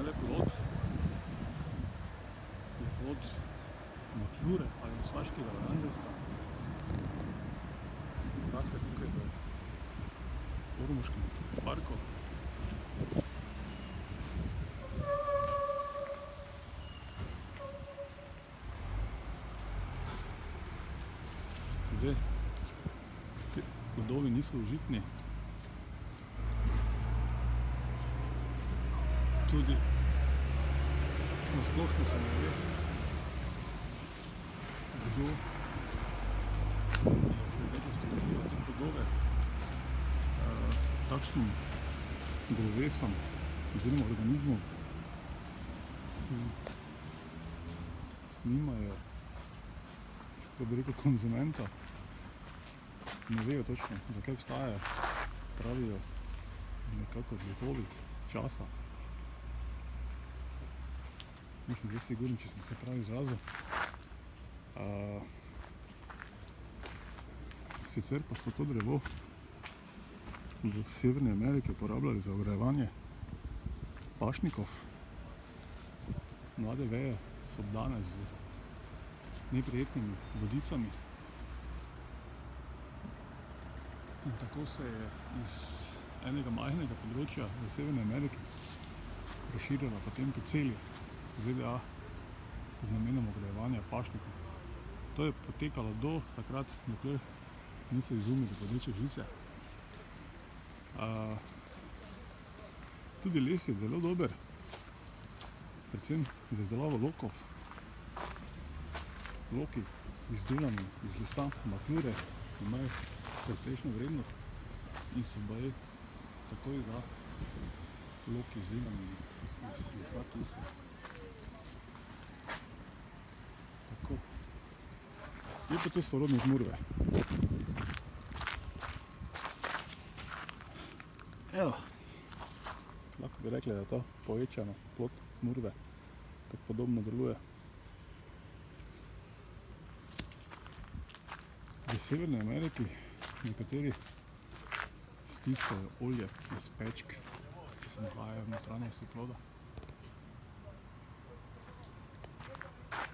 je plod Maklure ali Saškega Vrangelsta. Raste tukaj v Ormoškem parku. Zdaj, te plodovi niso užitni. Tudi na splošno se ne ve, kdo je preteklosti užival te plodove takšnim drevesom oziroma organizmom, ki nimajo, kako bi rekel, konzumenta, ne vejo točno, zakaj obstajajo, pravijo nekako duhovi časa. Nisem zdaj siguren, če sem se pravi izrazil. Sicer pa so to drevo v Severni Ameriki uporabljali za ogrevanje pašnikov. Mlade veje so obdane z neprijetnimi vodicami. In tako se je iz enega majhnega področja v Severni Ameriki razširila potem po celi ZDA z namenom ogrevanja pašnikov. To je potekalo do takrat, dokler niso izumili bodeče žice. Tudi les je zelo dober, predvsem za izdelavo lokov. Loki izdelani iz lesa Maklure imajo precejšnjo vrednost in so baje takoj za loki izdelani iz lesa tusa. Tako. Je pa to sorodnik murve. Evo, lahko bi rekli, da je to povečana plod murve, tako podobno deluje. V Severni Ameriki nekateri stiskajo olje iz pečk, ki se nahajajo v notranjosti ploda.